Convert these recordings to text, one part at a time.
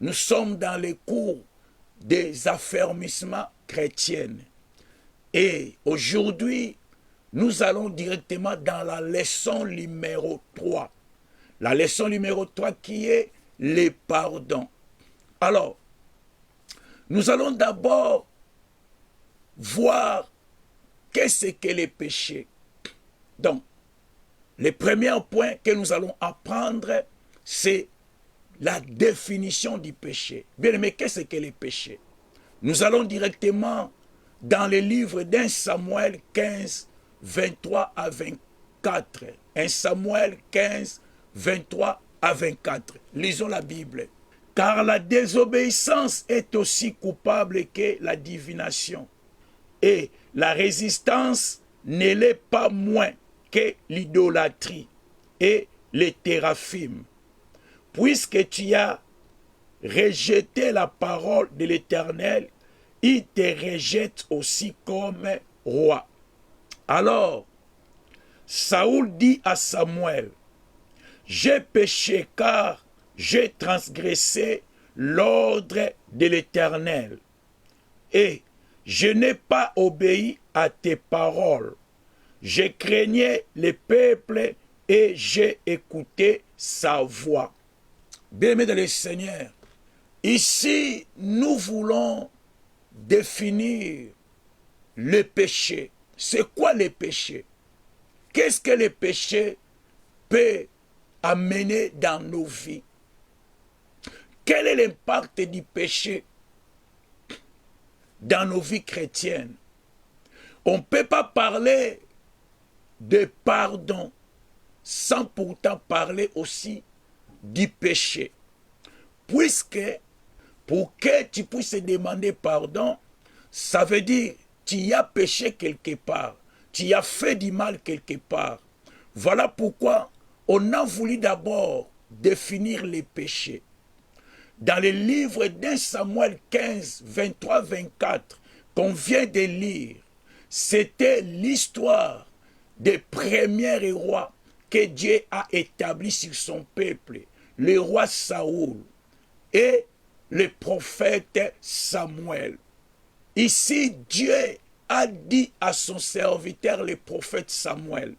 nous sommes dans les cours des affermissements chrétiens. Et aujourd'hui, nous allons directement dans la leçon numéro 3. La leçon numéro 3 qui est les pardons. Alors, nous allons d'abord voir qu'est-ce que les péchés. Donc, le premier point que nous allons apprendre, c'est la définition du péché. Bien aimé, qu'est-ce que les péchés? Nous allons directement dans le livre d'1 Samuel 15, 23 à 24. 1 Samuel 15, 23 à 24. Lisons la Bible. Car la désobéissance est aussi coupable que la divination. Et la résistance ne l'est pas moins que l'idolâtrie et les théraphim. Puisque tu as rejeté la parole de l'Éternel, il te rejette aussi comme roi. Alors, Saoul dit à Samuel, j'ai péché car j'ai transgressé l'ordre de l'Éternel et je n'ai pas obéi à tes paroles. Je craignais le peuple et j'ai écouté sa voix. Bien-aimés dans le Seigneur, ici nous voulons définir le péché. C'est quoi le péché? Qu'est-ce que le péché peut amener dans nos vies? Quel est l'impact du péché dans nos vies chrétiennes? On ne peut pas parler de pardon sans pourtant parler aussi du péché. Puisque pour que tu puisses demander pardon, ça veut dire tu as péché quelque part, tu as fait du mal quelque part. Voilà pourquoi on a voulu d'abord définir les péchés. Dans le livre d'1 Samuel 15, 23, 24, qu'on vient de lire, c'était l'histoire des premiers rois que Dieu a établis sur son peuple, le roi Saoul et le prophète Samuel. Ici, Dieu a dit à son serviteur, le prophète Samuel,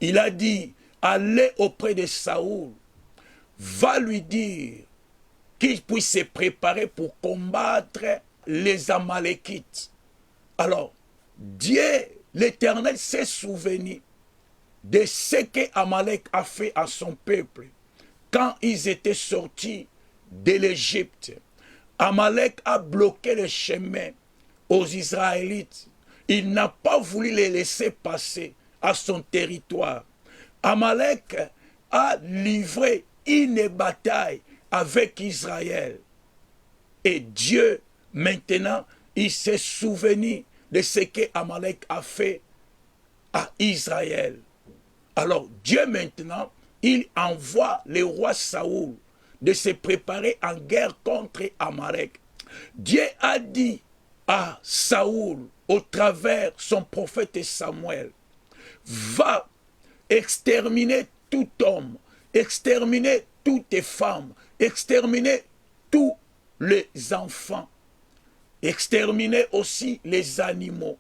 il a dit, allez auprès de Saoul, va lui dire qu'il puisse se préparer pour combattre les Amalékites. Alors, Dieu, l'Éternel, s'est souvenu de ce que Amalek a fait à son peuple quand ils étaient sortis de l'Égypte. Amalek a bloqué le chemin aux Israélites. Il n'a pas voulu les laisser passer à son territoire. Amalek a livré une bataille avec Israël. Et Dieu, maintenant, il s'est souvenu de ce que Amalek a fait à Israël. Alors Dieu maintenant, il envoie le roi Saoul de se préparer en guerre contre Amalek. Dieu a dit à Saoul, au travers son prophète Samuel, va exterminer tout homme, exterminer toutes les femmes, exterminer tous les enfants, exterminer aussi les animaux.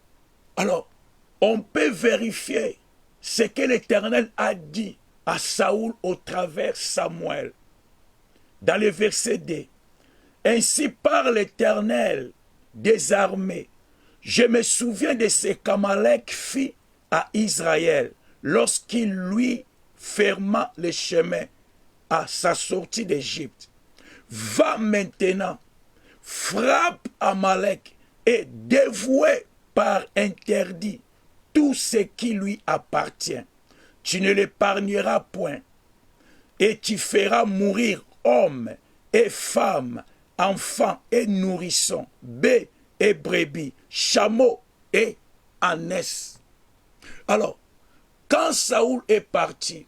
Alors, on peut vérifier ce que l'Éternel a dit à Saoul au travers Samuel. Dans le verset 2, ainsi parle l'Éternel des armées. Je me souviens de ce qu'Amalek fit à Israël lorsqu'il lui ferma le chemin à sa sortie d'Égypte. Va maintenant, frappe Amalek et dévoue par interdit tout ce qui lui appartient. Tu ne l'épargneras point, et tu feras mourir hommes et femmes, enfants et nourrissons, bœufs et brebis, chameaux et ânesses. Alors, quand Saoul est parti,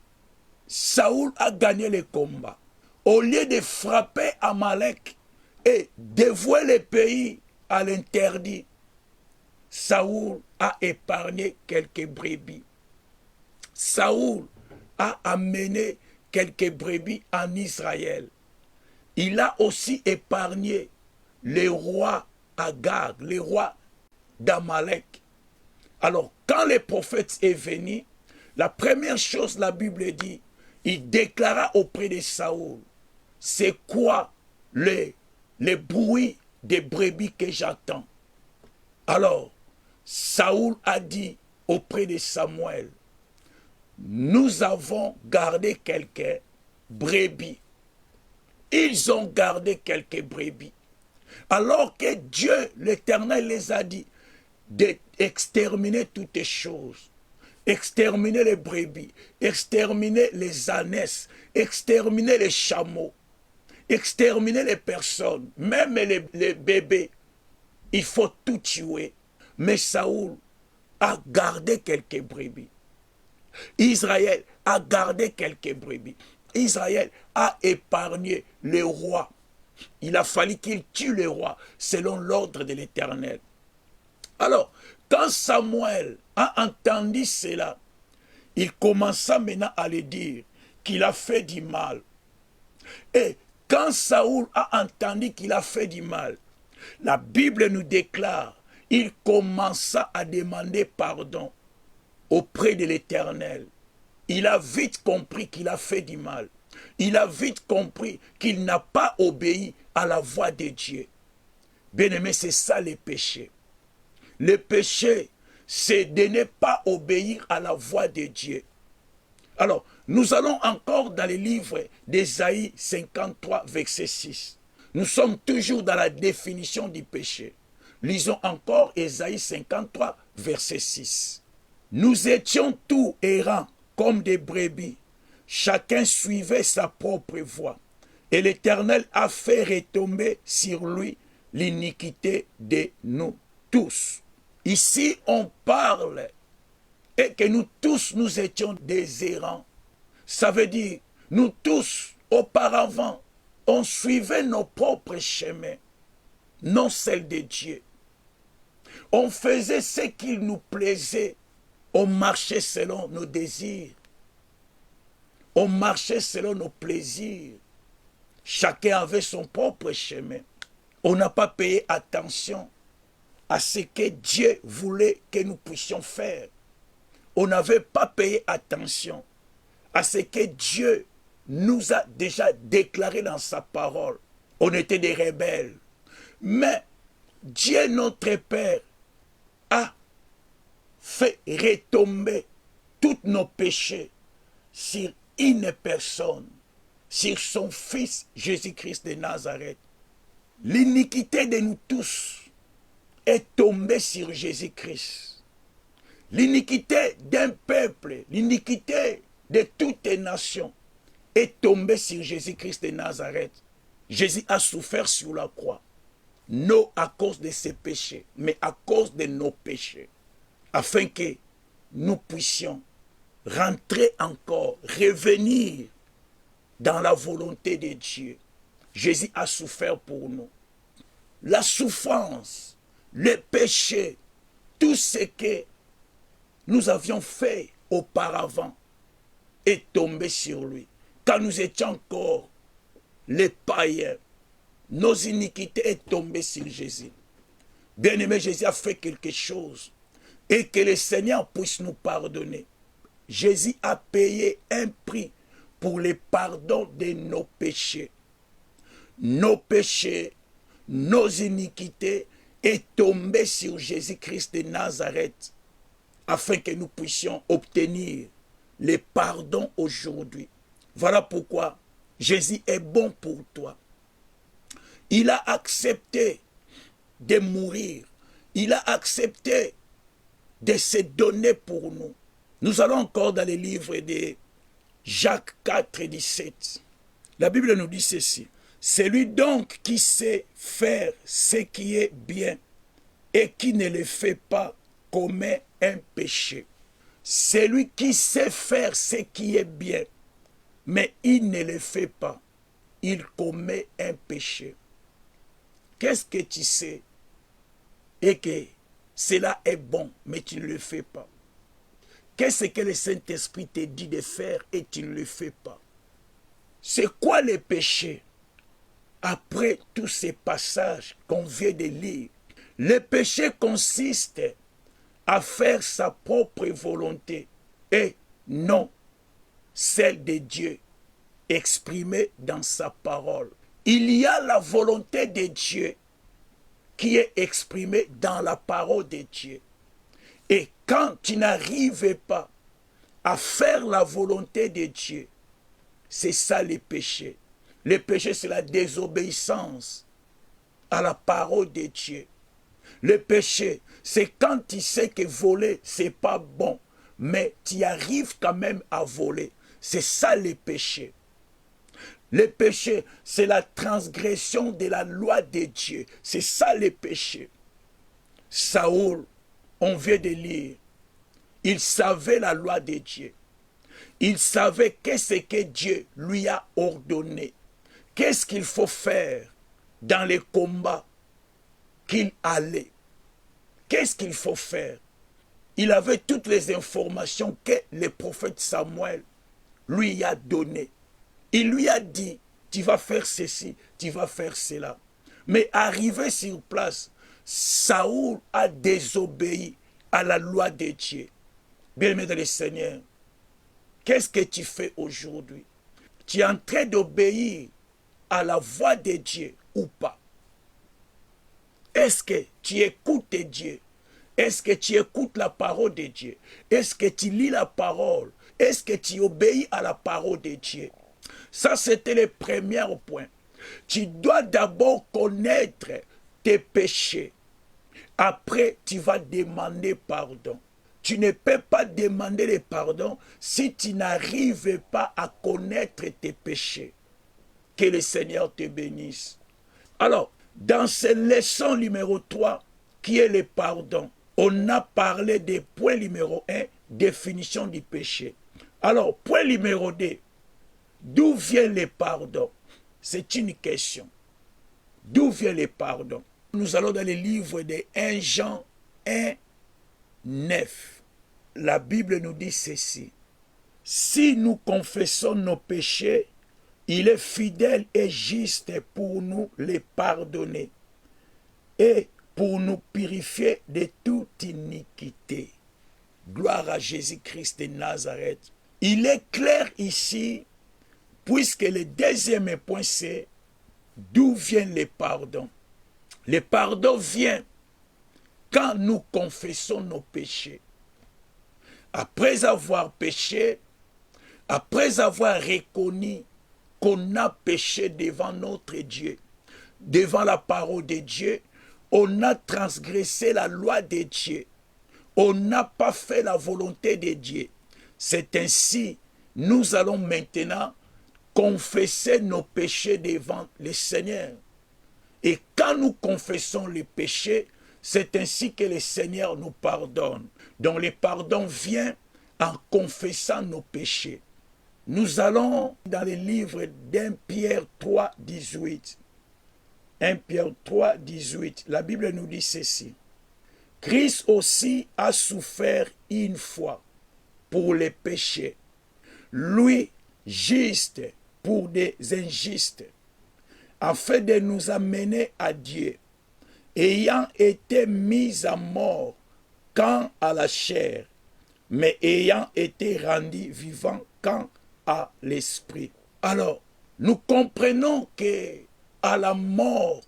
Saoul a gagné le combat. Au lieu de frapper Amalek et dévouer le pays à l'interdit, Saoul a épargné quelques brebis. Saoul a amené quelques brebis en Israël. Il a aussi épargné les rois Agag, les rois d'Amalek. Alors, quand le prophète est venu, la première chose, la Bible dit, il déclara auprès de Saoul, c'est quoi les bruits des brebis que j'attends? Alors, Saoul a dit auprès de Samuel, nous avons gardé quelques brebis. Ils ont gardé quelques brebis. Alors que Dieu, l'Éternel, les a dit d'exterminer toutes les choses. Exterminer les brebis, exterminer les ânesses, exterminer les chameaux, exterminer les personnes, même les bébés. Il faut tout tuer. Mais Saoul a gardé quelques brebis. Israël a gardé quelques brebis. Israël a épargné les rois. Il a fallu qu'il tue les rois selon l'ordre de l'Éternel. Alors, quand Samuel a entendu cela, il commença maintenant à le dire qu'il a fait du mal. Et quand Saoul a entendu qu'il a fait du mal, la Bible nous déclare, il commença à demander pardon auprès de l'Éternel. Il a vite compris qu'il a fait du mal. Il a vite compris qu'il n'a pas obéi à la voix de Dieu. Bien-aimé, c'est ça le péché. Le péché, c'est de ne pas obéir à la voix de Dieu. Alors, nous allons encore dans le livre d'Ésaïe 53, verset 6. Nous sommes toujours dans la définition du péché. Lisons encore Ésaïe 53, verset 6. Nous étions tous errants comme des brebis. Chacun suivait sa propre voie. Et l'Éternel a fait retomber sur lui l'iniquité de nous tous. Ici, on parle et que nous tous, nous étions des errants. Ça veut dire, nous tous, auparavant, on suivait nos propres chemins, non celles de Dieu. On faisait ce qui nous plaisait. On marchait selon nos désirs. On marchait selon nos plaisirs. Chacun avait son propre chemin. On n'a pas payé attention à ce que Dieu voulait que nous puissions faire. On n'avait pas payé attention à ce que Dieu nous a déjà déclaré dans sa parole. On était des rebelles. Mais Dieu, notre Père, a fait retomber tous nos péchés sur une personne, sur son Fils Jésus-Christ de Nazareth. L'iniquité de nous tous est tombée sur Jésus-Christ. L'iniquité d'un peuple, l'iniquité de toutes les nations est tombée sur Jésus-Christ de Nazareth. Jésus a souffert sur la croix, non à cause de ses péchés, mais à cause de nos péchés, afin que nous puissions rentrer encore, revenir dans la volonté de Dieu. Jésus a souffert pour nous. La souffrance, le péché, tout ce que nous avions fait auparavant est tombé sur lui. Quand nous étions encore les païens, nos iniquités sont tombées sur Jésus. Bien-aimé, Jésus a fait quelque chose et que le Seigneur puisse nous pardonner. Jésus a payé un prix pour le pardon de nos péchés. Nos péchés, nos iniquités est tombé sur Jésus-Christ de Nazareth afin que nous puissions obtenir le pardon aujourd'hui. Voilà pourquoi Jésus est bon pour toi. Il a accepté de mourir. Il a accepté de se donner pour nous. Nous allons encore dans le livre de Jacques 4, 17. La Bible nous dit ceci. Celui donc qui sait faire ce qui est bien et qui ne le fait pas commet un péché. Celui qui sait faire ce qui est bien, mais il ne le fait pas, il commet un péché. Qu'est-ce que tu sais et que cela est bon, mais tu ne le fais pas? Qu'est-ce que le Saint-Esprit te dit de faire et tu ne le fais pas? C'est quoi le péché? après tous ces passages qu'on vient de lire, le péché consiste à faire sa propre volonté et non celle de Dieu exprimée dans sa parole. Il y a la volonté de Dieu qui est exprimée dans la parole de Dieu. Et quand tu n'arrives pas à faire la volonté de Dieu, c'est ça le péché. Le péché, c'est la désobéissance à la parole de Dieu. Le péché, c'est quand tu sais que voler, c'est pas bon, mais tu arrives quand même à voler. C'est ça le péché. Le péché, c'est la transgression de la loi de Dieu. C'est ça le péché. Saoul, on vient de lire, il savait la loi de Dieu. Il savait qu'est-ce que Dieu lui a ordonné. Qu'est-ce qu'il faut faire dans les combats qu'il allait. Qu'est-ce qu'il faut faire? Il avait toutes les informations que le prophète Samuel lui a données. Il lui a dit, tu vas faire ceci, tu vas faire cela. Mais arrivé sur place, Saoul a désobéi à la loi de Dieu. Bien-aimé dans le Seigneur, qu'est-ce que tu fais aujourd'hui? Tu es en train d'obéir à la voix de Dieu ou pas? Est-ce que tu écoutes Dieu? Est-ce que tu écoutes la parole de Dieu? Est-ce que tu lis la parole? Est-ce que tu obéis à la parole de Dieu? Ça, c'était le premier point. Tu dois d'abord connaître tes péchés. Après, tu vas demander pardon. Tu ne peux pas demander le pardon si tu n'arrives pas à connaître tes péchés. Que le Seigneur te bénisse. Alors, dans cette leçon numéro 3, qui est le pardon, on a parlé des points numéro 1, définition du péché. Alors, point numéro 2, d'où vient le pardon? C'est une question. D'où vient le pardon? Nous allons dans le livre de 1 Jean 1, 9. La Bible nous dit ceci. Si nous confessons nos péchés, il est fidèle et juste pour nous les pardonner et pour nous purifier de toute iniquité. Gloire à Jésus-Christ de Nazareth. Il est clair ici, puisque le deuxième point c'est d'où vient le pardon. Le pardon vient quand nous confessons nos péchés. Après avoir péché, après avoir reconnu qu'on a péché devant notre Dieu, devant la parole de Dieu, on a transgressé la loi de Dieu, on n'a pas fait la volonté de Dieu. C'est ainsi, nous allons maintenant confesser nos péchés devant le Seigneur. Et quand nous confessons les péchés, c'est ainsi que le Seigneur nous pardonne. Donc le pardon vient en confessant nos péchés. Nous allons dans le livre d'1 Pierre 3, 18. 1 Pierre 3, 18. La Bible nous dit ceci. Christ aussi a souffert une fois pour les péchés. Lui, juste pour des injustes, afin de nous amener à Dieu, ayant été mis à mort quant à la chair, mais ayant été rendu vivant quant à l'esprit. Alors, nous comprenons que à la mort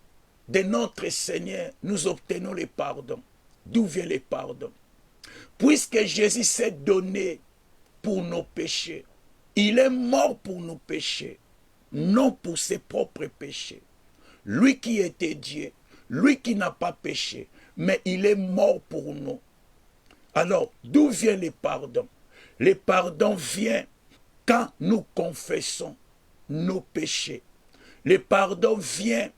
de notre Seigneur, nous obtenons le pardon. D'où vient le pardon? Puisque Jésus s'est donné pour nos péchés, il est mort pour nos péchés, non pour ses propres péchés. Lui qui était Dieu, lui qui n'a pas péché, mais il est mort pour nous. Alors, d'où vient le pardon? Le pardon vient quand nous confessons nos péchés. Le pardon vient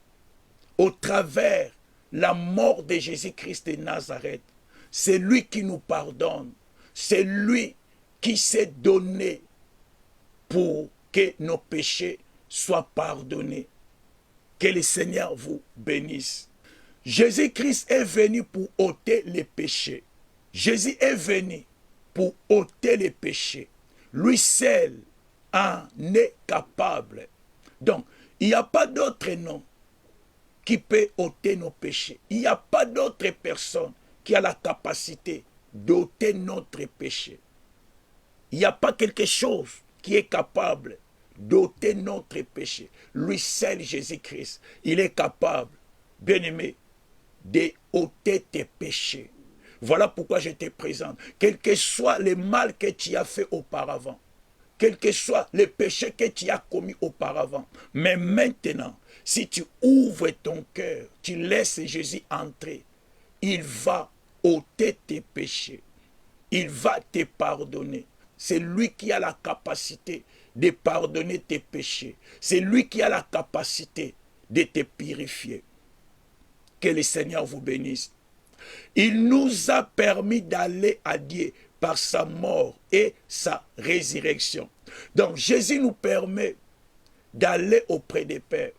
au travers la mort de Jésus-Christ de Nazareth. C'est lui qui nous pardonne. C'est lui qui s'est donné pour que nos péchés soient pardonnés. Que le Seigneur vous bénisse. Jésus-Christ est venu pour ôter les péchés. Jésus est venu pour ôter les péchés. Lui seul en est capable. Donc, Il n'y a pas d'autre nom qui peut ôter nos péchés. Il n'y a pas d'autre personne qui a la capacité d'ôter notre péché. Il n'y a pas quelque chose qui est capable d'ôter notre péché. Lui seul, Jésus-Christ, il est capable, bien-aimé, d'ôter tes péchés. Voilà pourquoi je te présente. Quel que soit le mal que tu as fait auparavant, quel que soit le péché que tu as commis auparavant, mais maintenant, si tu ouvres ton cœur, tu laisses Jésus entrer, il va ôter tes péchés. Il va te pardonner. C'est lui qui a la capacité de pardonner tes péchés. C'est lui qui a la capacité de te purifier. Que le Seigneur vous bénisse. Il nous a permis d'aller à Dieu par sa mort et sa résurrection. Donc Jésus nous permet d'aller auprès des Pères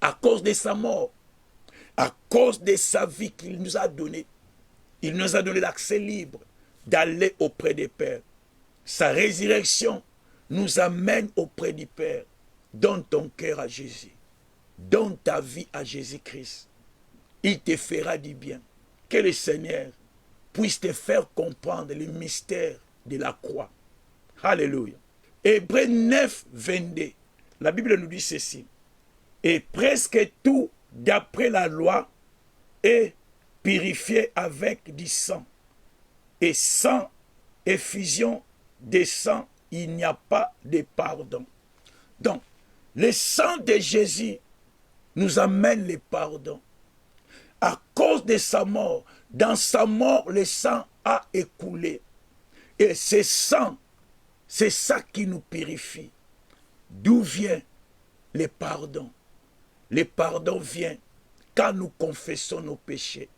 à cause de sa mort, à cause de sa vie qu'il nous a donnée. Il nous a donné l'accès libre d'aller auprès des Pères. Sa résurrection nous amène auprès du Père. Donne ton cœur à Jésus. Donne ta vie à Jésus-Christ. Il te fera du bien. Que le Seigneur puisse te faire comprendre le mystère de la croix. Alléluia. Hébreux 9, 22. La Bible nous dit ceci. Et presque tout d'après la loi est purifié avec du sang. Et sans effusion de sang, il n'y a pas de pardon. Donc, le sang de Jésus nous amène le pardon. À cause de sa mort, dans sa mort, le sang a écoulé. Et ce sang, c'est ça qui nous purifie. D'où vient le pardon? Le pardon vient quand nous confessons nos péchés.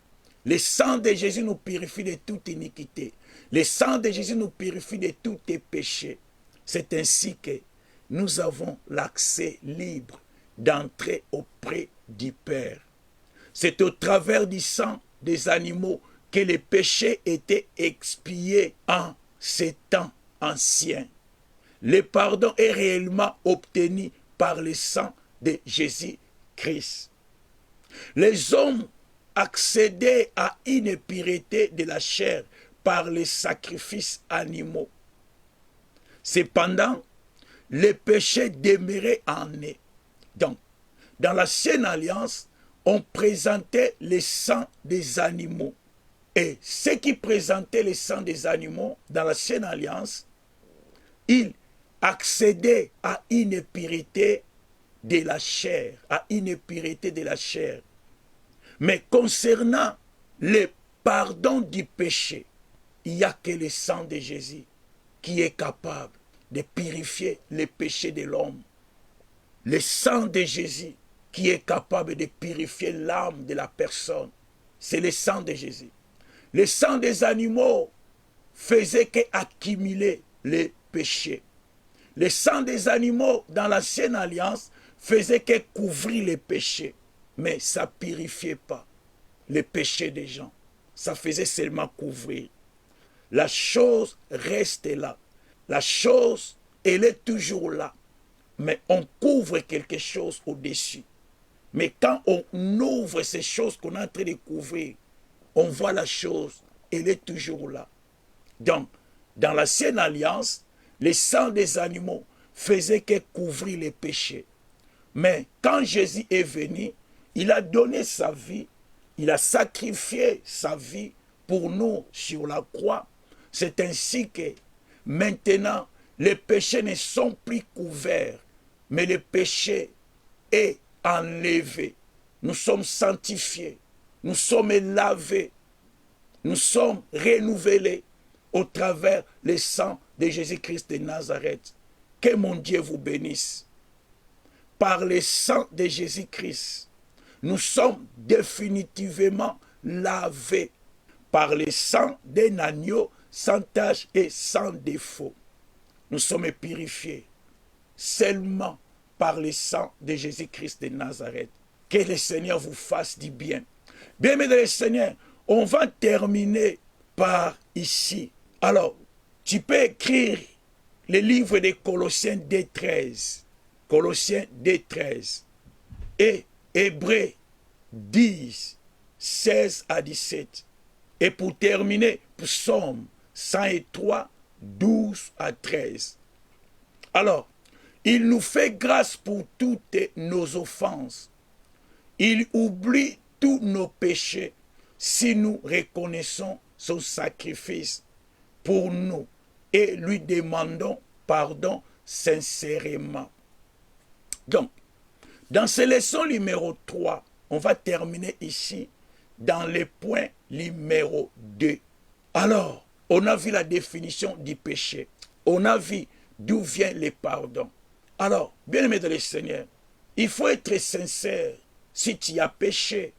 Le sang de Jésus nous purifie de toute iniquité. Le sang de Jésus nous purifie de tous tes péchés. C'est ainsi que nous avons l'accès libre d'entrer auprès du Père. C'est au travers du sang des animaux que les péchés étaient expiés en ces temps anciens. Le pardon est réellement obtenu par le sang de Jésus-Christ. Les hommes accédaient à une pureté de la chair par les sacrifices animaux. Cependant, les péchés demeuraient en eux. Donc, dans l'ancienne alliance, on présentait le sang des animaux. Et ceux qui présentaient le sang des animaux dans l'ancienne alliance, ils accédaient à une pureté de la chair, à une pureté de la chair. Mais concernant le pardon du péché, il n'y a que le sang de Jésus qui est capable de purifier les péchés de l'homme. Le sang de Jésus qui est capable de purifier l'âme de la personne. C'est le sang de Jésus. Le sang des animaux faisait qu'accumuler les péchés. Le sang des animaux dans l'ancienne alliance faisait que couvrir les péchés. Mais ça ne purifiait pas les péchés des gens. Ça faisait seulement couvrir. La chose reste là. La chose, elle est toujours là. Mais on couvre quelque chose au-dessus. Mais quand on ouvre ces choses qu'on est en train de couvrir, on voit la chose, elle est toujours là. Donc, dans l'ancienne alliance, le sang des animaux faisait que couvrir les péchés. Mais quand Jésus est venu, il a donné sa vie, il a sacrifié sa vie pour nous sur la croix. C'est ainsi que maintenant, les péchés ne sont plus couverts, mais le péché est enlevé. Nous sommes sanctifiés, nous sommes lavés, nous sommes renouvelés au travers le sang de Jésus-Christ de Nazareth. Que mon Dieu vous bénisse. Par le sang de Jésus-Christ, nous sommes définitivement lavés. Par le sang d'un agneau sans tache et sans défaut. Nous sommes purifiés seulement par le sang de Jésus-Christ de Nazareth. Que le Seigneur vous fasse du bien. Bien-aimés le Seigneur, on va terminer par ici. Alors, tu peux écrire le livre de Colossiens 2:13. Colossiens 2:13 et Hébreux 10, 16 à 17. Et pour terminer, Psaume 103, 12 à 13. Alors, il nous fait grâce pour toutes nos offenses. Il oublie tous nos péchés si nous reconnaissons son sacrifice pour nous et lui demandons pardon sincèrement. Donc, dans ces leçons numéro 3, on va terminer ici dans le point numéro 2. Alors, on a vu la définition du péché. On a vu d'où vient le pardon. Alors, bien-aimé dans le Seigneur, il faut être sincère. Si tu as péché,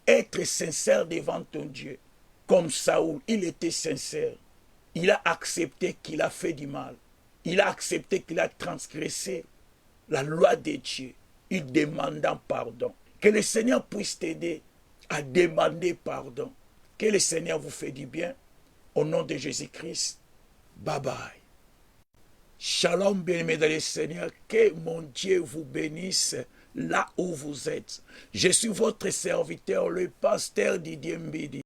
être sincère devant ton Dieu. Comme Saoul, il était sincère. Il a accepté qu'il a fait du mal. Il a accepté qu'il a transgressé la loi de Dieu. Il demanda pardon. Que le Seigneur puisse t'aider à demander pardon. Que le Seigneur vous fait du bien. Au nom de Jésus-Christ. Bye bye. Shalom, bien-aimés dans le Seigneur. Que mon Dieu vous bénisse là où vous êtes. Je suis votre serviteur, le pasteur Didier Mbidi.